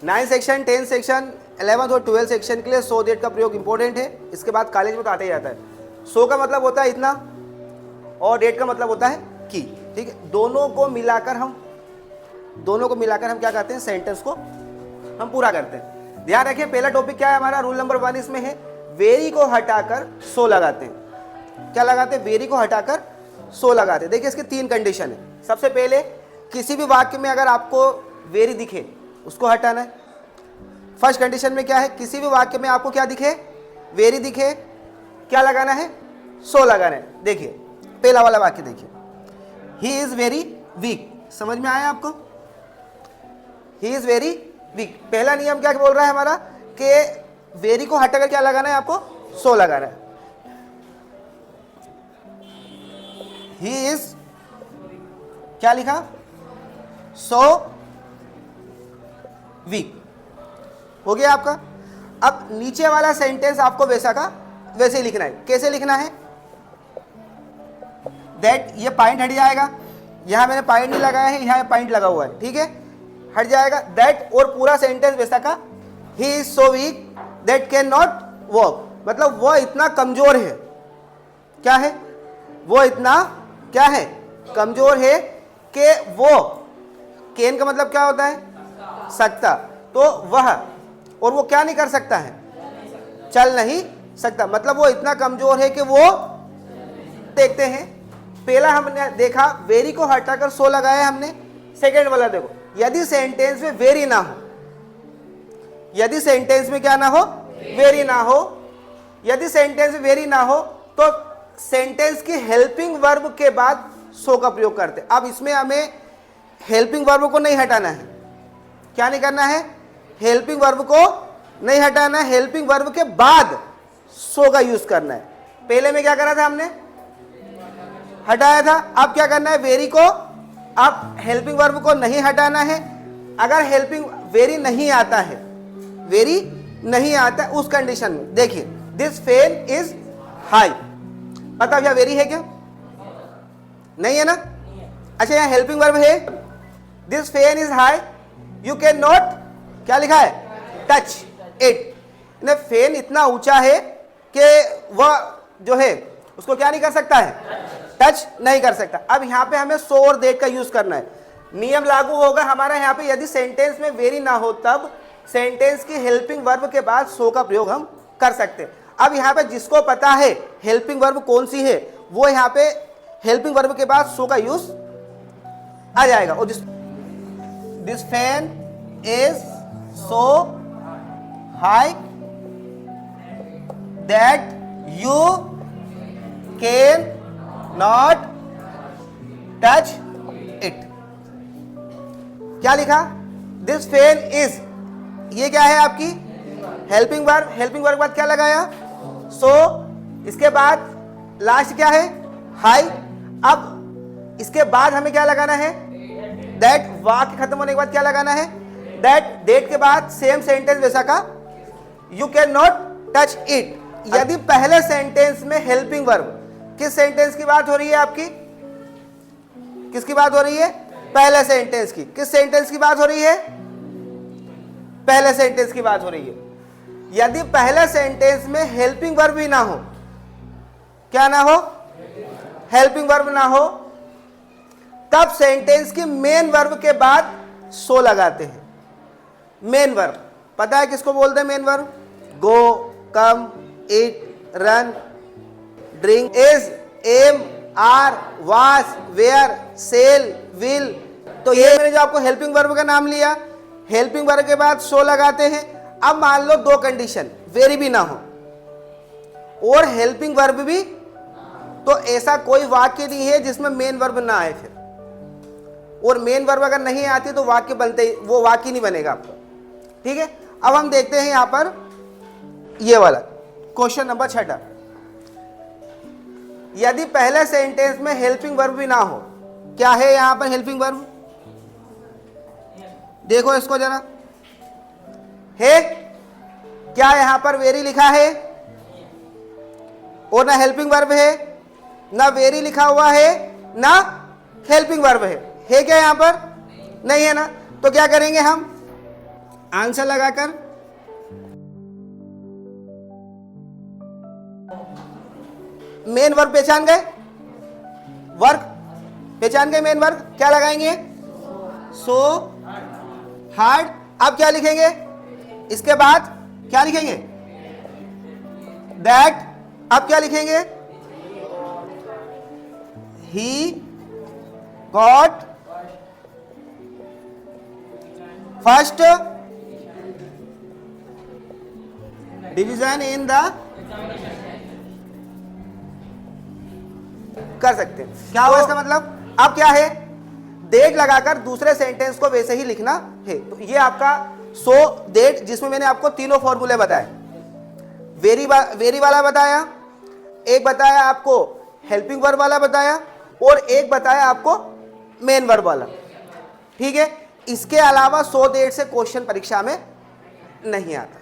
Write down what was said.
9 section, 10 section, 11 और 12 section के लिए सो दैट का प्रयोग इंपॉर्टेंट है। इसके बाद कॉलेज में तो आता ही जाता है। सो का मतलब होता है इतना और डेट का मतलब होता है की। ठीक है, दोनों को मिलाकर हम क्या करते हैं, सेंटेंस को हम पूरा करते हैं। ध्यान रखिए, पहला टॉपिक क्या है हमारा, रूल नंबर 1 इसमें है वेरी को हटाकर सो लगाते हैं। क्या लगाते हैं, वेरी को हटाकर सो लगाते हैं। देखिए इसकी 3 कंडीशन है। सबसे पहले किसी भी वाक्य में अगर आपको वेरी दिखे उसको हटाना है। फर्स्ट कंडीशन में क्या है, किसी भी वाक्य में आपको क्या दिखे, वेरी दिखे, क्या लगाना है, सो लगाना है। देखिए पहला वाला वाक्य देखिए, ही इज वेरी वीक। समझ में आया आपको, ही इज वेरी वीक। पहला नियम क्या बोल रहा है हमारा कि वेरी को हटाकर क्या लगाना है, आपको सो लगाना है। ही इज क्या लिखा, सो वीक, हो गया आपका। अब नीचे वाला सेंटेंस आपको वैसा का वैसे ही लिखना है। कैसे लिखना है, दैट, ये पॉइंट हट जाएगा, यहां मैंने पॉइंट नहीं लगाया है, यहां पॉइंट लगा हुआ है, ठीक है, हट जाएगा। दैट और पूरा सेंटेंस वैसा का, he is so weak that can not walk, मतलब वो इतना कमजोर है, क्या है, वो इतना क्या है, कमजोर है कि वो, कैन का मतलब क्या होता है, सकता, तो वह, और वो क्या नहीं कर सकता है, चल नहीं सकता, मतलब वो इतना कमजोर है कि वो, देखते हैं पहला हमने देखा वेरी को हटाकर सो लगाया हमने। सेकंड वाला देखो, यदि सेंटेंस में वेरी ना हो, यदि सेंटेंस में क्या ना हो, वेरी ना हो, यदि सेंटेंस में वेरी ना हो तो सेंटेंस की हेल्पिंग वर्ब के बाद सो का प्रयोग करते। अब इसमें हमें हेल्पिंग वर्ब को नहीं हटाना है, क्या नहीं करना है, हेल्पिंग वर्ब को नहीं हटाना है, हेल्पिंग वर्ब के बाद सो का यूज करना है। पहले में क्या करा था हमने, हटाया था। अब क्या करना है, वेरी को, अब हेल्पिंग वर्ब को नहीं हटाना है। अगर हेल्पिंग वेरी नहीं आता है, वेरी नहीं आता उस कंडीशन में देखिए, दिस फैन इज हाई, मतलब यह वेरी है क्या, नहीं है ना। अच्छा यहां हेल्पिंग वर्ब है, this fan is high, you can not, क्या लिखा है, टच इट, फैन इतना ऊंचा है कि वह जो है उसको क्या नहीं कर सकता है, टच नहीं कर सकता। अब यहां पे हमें सो और दैट का यूज करना है। नियम लागू होगा हमारा यहां पे, यदि सेंटेंस में वेरी ना हो तब सेंटेंस की हेल्पिंग वर्ब के बाद सो का प्रयोग हम कर सकते हैं। अब यहां पे जिसको पता है हेल्पिंग वर्ब कौन सी है, वो यहां पे हेल्पिंग वर्ब के बाद सो का यूज आ जाएगा। और this fan is so high that you can not touch it, क्या लिखा, दिस फैन इज, ये क्या है आपकी हेल्पिंग वर्ब, हेल्पिंग वर्ब के बाद क्या लगाया, सो, इसके बाद लास्ट क्या है, हाई। अब इसके बाद हमें क्या लगाना है, दैट, वाक्य खत्म होने के बाद क्या लगाना है, दैट, डेट के बाद सेम सेंटेंस वैसा का, you can not touch it. यदि पहले सेंटेंस में हेल्पिंग वर्ब, किस सेंटेंस की बात हो रही है आपकी, किसकी बात हो रही है, पहले सेंटेंस की, किस सेंटेंस की बात हो रही है, पहले सेंटेंस की बात हो रही है। यदि पहले सेंटेंस में हेल्पिंग वर्ब भी ना हो, क्या ना हो, हेल्पिंग वर्ब ना हो, तब सेंटेंस की मेन वर्ब के बाद सो लगाते हैं। मेन वर्ब पता है किसको बोलते हैं, main verb, go, come, eat, run, drink, is, am, are, was, were, shall, will. तो ये मैंने जो आपको हेल्पिंग वर्ब का नाम लिया, हेल्पिंग वर्ब के बाद सो लगाते हैं। अब मान लो दो कंडीशन, वेरी भी ना हो और हेल्पिंग वर्ब भी, तो ऐसा कोई वाक्य नहीं है जिसमें मेन वर्ब ना आए फिर, और मेन वर्ब अगर नहीं आती तो वाक्य बनते ही, वो वाक्य नहीं बनेगा आपका, ठीक है। अब हम देखते हैं यहां पर ये वाला क्वेश्चन नंबर 6, यदि पहले सेंटेंस में हेल्पिंग वर्ब भी ना हो, क्या है यहां पर हेल्पिंग वर्ब, देखो इसको जरा, है क्या, यहां पर वेरी लिखा है और ना हेल्पिंग वर्ब है, ना वेरी लिखा हुआ है, ना हेल्पिंग वर्ब है क्या यहां पर, नहीं है ना। तो क्या करेंगे हम, आंसर लगाकर मेन वर्ब पहचान गए, वर्ब पहचान गए, मेन वर्ब क्या लगाएंगे, सो हार्ड। अब क्या लिखेंगे, इसके बाद क्या लिखेंगे, दैट। अब क्या लिखेंगे, he got first division in the, कर सकते हैं। क्या हुआ इसका मतलब, अब क्या है, डेट लगाकर दूसरे सेंटेंस को वैसे ही लिखना है। तो ये आपका सो डेट, जिसमें मैंने आपको तीनों फॉर्मूले बताए, वेरी वाला बताया, एक बताया आपको हेल्पिंग वर्ब वाला बताया, और एक बताया आपको मेन वर्ब वाला। ठीक है, इसके अलावा सो डेट से क्वेश्चन परीक्षा में नहीं आता।